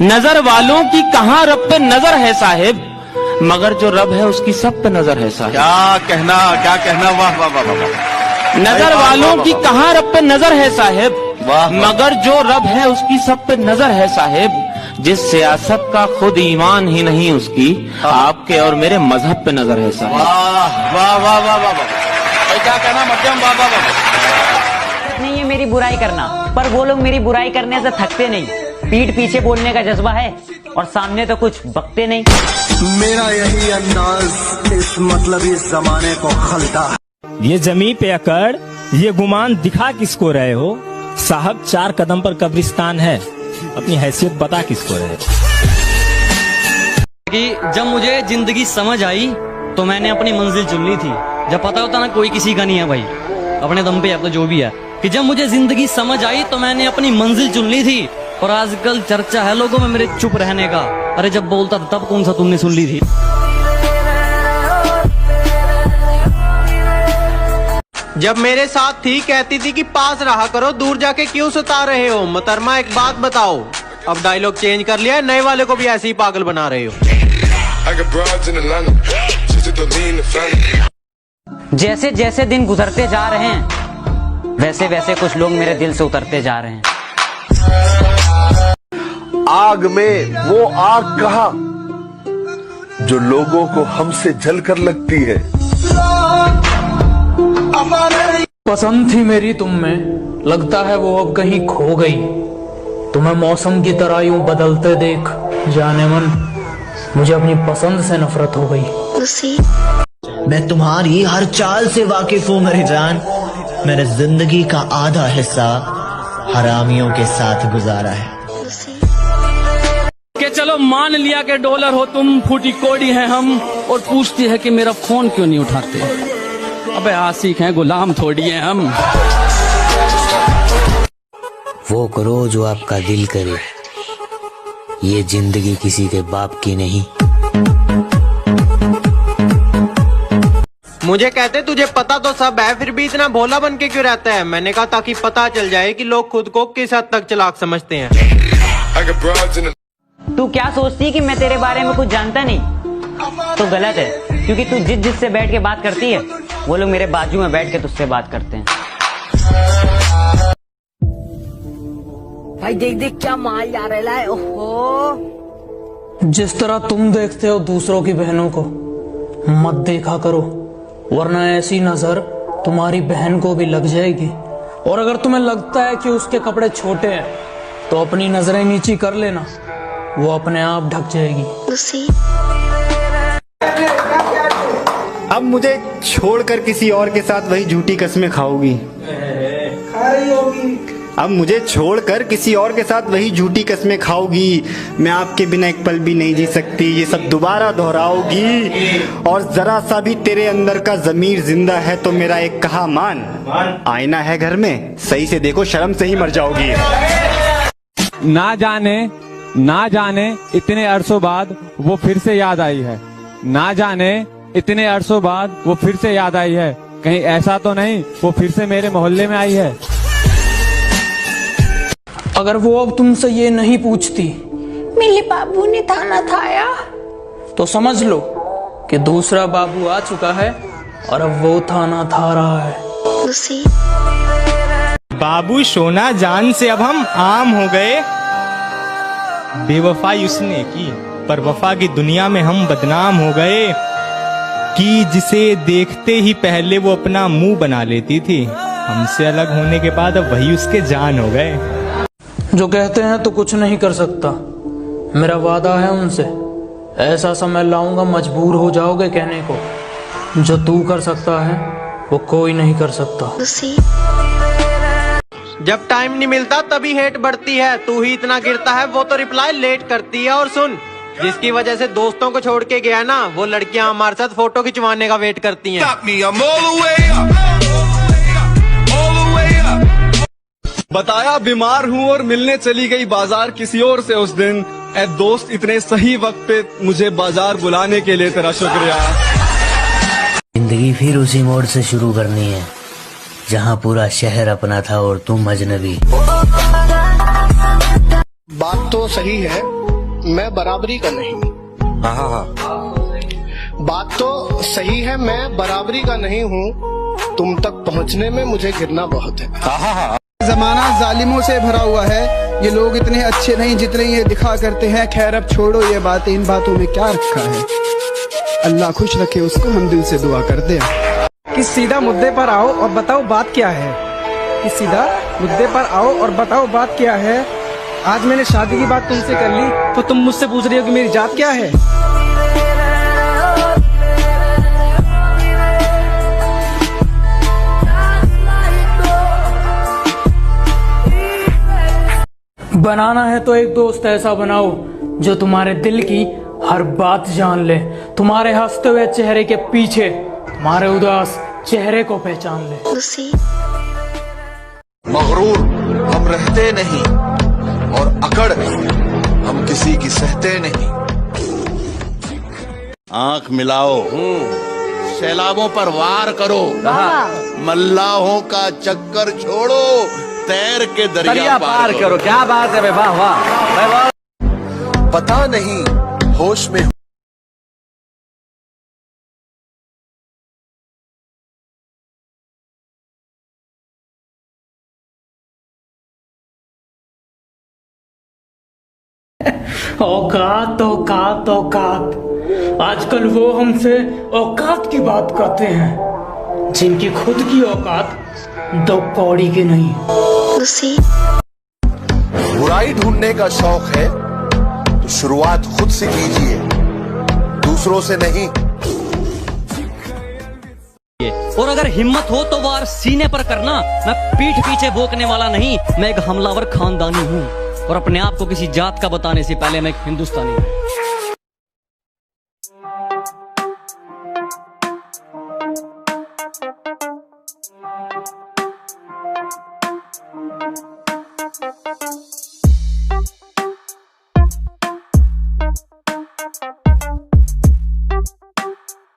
नजर वालों की कहां रब पे नजर है साहिब, मगर जो रब है उसकी सब पे नजर है साहिब। क्या कहना, वाह वाह वाह वाह। नजर वालों की कहां रब पे नजर है साहिब, वाह। मगर जो रब है उसकी सब पे नजर है साहिब। जिस सियासत का खुद ईमान ही नहीं उसकी, आपके और मेरे मजहब पे नजर है साहिब। वाह वाह वाह वाह वाह। भाई क्या कहना मध्यम, वाह वाह वाह। नहीं है मेरी बुराई करना, पर वो लोग मेरी बुराई करने से थकते नहीं। पीठ पीछे बोलने का जज्बा है और सामने तो कुछ बकते नहीं। मेरा यही अंदाज इस मतलबी जमाने को खलता है। ये जमीन पे अकड़, ये गुमान दिखा किसको रहे हो साहब? 4 कदम पर कब्रिस्तान है, अपनी हैसियत बता किसको रहे हो? कि जब मुझे जिंदगी समझ आई तो मैंने अपनी मंजिल चुन ली थी। जब पता होता ना कोई किसी का नहीं है भाई, अपने दम पे अब तो जो भी है, कि जब मुझे जिंदगी समझ आई तो मैंने अपनी मंजिल चुन ली थी। और आजकल चर्चा है लोगों में मेरे चुप रहने का। अरे जब बोलता था तब कौन सा तुमने सुन ली थी? जब मेरे साथ थी कहती थी कि पास रहा करो, दूर जाके क्यों सता रहे हो? मोहतरमा एक बात बताओ, अब डायलॉग चेंज कर लिया है, नए वाले को भी ऐसे ही पागल बना रहे हो। जैसे जैसे दिन गुजरते जा रहे हैं वैसे वैसे कुछ लोग मेरे दिल से उतरते जा रहे हैं। आग में वो आग कहाँ जो लोगों को हमसे जलकर लगती है। पसंद थी मेरी तुम में, लगता है वो अब कहीं खो गई। तुम्हें मौसम की तरह यूं बदलते देख जाने मन, मुझे अपनी पसंद से नफरत हो गई। मैं तुम्हारी हर चाल से वाकिफ हूँ मेरी जान। मैंने जिंदगी का आधा हिस्सा हरामियों के साथ गुजारा है। कि चलो मान लिया कि डॉलर हो तुम, फूटी कोड़ी है हम, और पूछती है कि मेरा फोन क्यों नहीं उठाते। अबे आशिक हैं, गुलाम थोड़ी हैं हम। वो करो जो आपका दिल करे, ये जिंदगी किसी के बाप की नहीं। मुझे कहते तुझे पता तो सब है, फिर भी इतना भोला बन के क्यों रहता है? मैंने कहा ताकि पता चल जाए कि लोग खुद को किस हद तक चालाक समझते हैं। तू क्या सोचती है कि मैं तेरे बारे में कुछ जानता नहीं? तो गलत है, क्योंकि तू जिससे बैठ के बात करती है वो लोग मेरे बाजू में बैठ के तुझसे बात करते हैं। भाई देख देख क्या माल जा रहा है। ओहो, जिस तरह तुम देखते हो दूसरों की बहनों को, मत देखा करो, वरना ऐसी नजर तुम्हारी बहन को भी लग जाएगी। और अगर तुम्हें लगता है कि उसके कपड़े छोटे हैं तो अपनी नजरें नीची कर लेना, वो अपने आप ढक जाएगी। अब मुझे छोड़कर किसी और के साथ वही झूठी कस्में खाओगी। अब मुझे छोड़कर किसी और के साथ वही झूठी कस्में खाओगी। मैं आपके बिना एक पल भी नहीं जी सकती, ये सब दोबारा दोहराओगी। और जरा सा भी तेरे अंदर का जमीर जिंदा है तो मेरा एक कहा मान, आईना है घर में, सही से देखो शर्म से ही मर जाओगी। ना जाने इतने अरसों बाद वो फिर से याद आई है। ना जाने इतने अरसों बाद वो फिर से याद आई है। कहीं ऐसा तो नहीं वो फिर से मेरे मोहल्ले में आई है। अगर वो अब तुमसे ये नहीं पूछती मेरे बाबू ने थाना थाया, तो समझ लो कि दूसरा बाबू आ चुका है और अब वो थाना था रहा है। बाबू सोना जान से अब हम आम हो गए। बेवफाई उसने की पर वफा की दुनिया में हम बदनाम हो गए। कि जिसे देखते ही पहले वो अपना मुंह बना लेती थी, हमसे अलग होने के बाद अब वही उसके जान हो गए। जो कहते हैं तो कुछ नहीं कर सकता, मेरा वादा है उनसे, ऐसा समय लाऊंगा मजबूर हो जाओगे कहने को, जो तू कर सकता है वो कोई नहीं कर सकता। जब टाइम नहीं मिलता तभी हेट बढ़ती है, तू ही इतना गिरता है वो तो रिप्लाई लेट करती है। और सुन, जिसकी वजह से दोस्तों को छोड़ के गया ना, वो लड़कियां हमारे साथ फोटो खिंचवाने का वेट करती हैं। बताया बीमार हूँ और मिलने चली गई बाजार किसी और से उस दिन। ए दोस्त इतने सही वक्त पे मुझे बाजार बुलाने के लिए तेरा शुक्रिया। जिंदगी फिर उसी मोड़ से शुरू करनी है जहाँ पूरा शहर अपना था और तुम अजनबी। बात तो सही है, मैं बराबरी का नहीं। बात तो सही है, मैं बराबरी का नहीं हूँ। तुम तक पहुँचने में मुझे गिरना बहुत है। जमाना जालिमों से भरा हुआ है, ये लोग इतने अच्छे नहीं जितने ये दिखा करते हैं। खैर अब छोड़ो ये बातें, इन बातों में क्या रखा है। अल्लाह खुश रखे उसको, हम दिल से दुआ करते हैं। कि सीधा मुद्दे पर आओ और बताओ बात क्या है। कि सीधा मुद्दे पर आओ और बताओ बात क्या है। आज मैंने शादी की बात तुमसे कर ली तो तुम मुझसे पूछ रही हो कि मेरी जात क्या है। बनाना है तो एक दोस्त ऐसा बनाओ जो तुम्हारे दिल की हर बात जान ले, तुम्हारे हंसते हुए चेहरे के पीछे तुम्हारे उदास चेहरे को पहचान ले। मगरूर हम रहते नहीं और अकड़ हम किसी की सहते नहीं। आंख मिलाओ, सैलाबों पर वार करो, मल्लाहों का चक्कर छोड़ो, तैर के दरिया पार करो। क्या बात है, वाह वाह। पता नहीं होश में औकात औकात औकात, आजकल वो हमसे औकात की बात करते हैं जिनकी खुद की औकात 2 कौड़ी की नहीं। बुराई ढूंढने का शौक है तो शुरुआत खुद से कीजिए, दूसरों से नहीं। और अगर हिम्मत हो तो वार सीने पर करना। मैं पीठ पीछे भोंकने वाला नहीं, मैं एक हमलावर खानदानी हूँ और अपने आप को किसी जात का बताने से पहले मैं एक हिंदुस्तानी हूँ।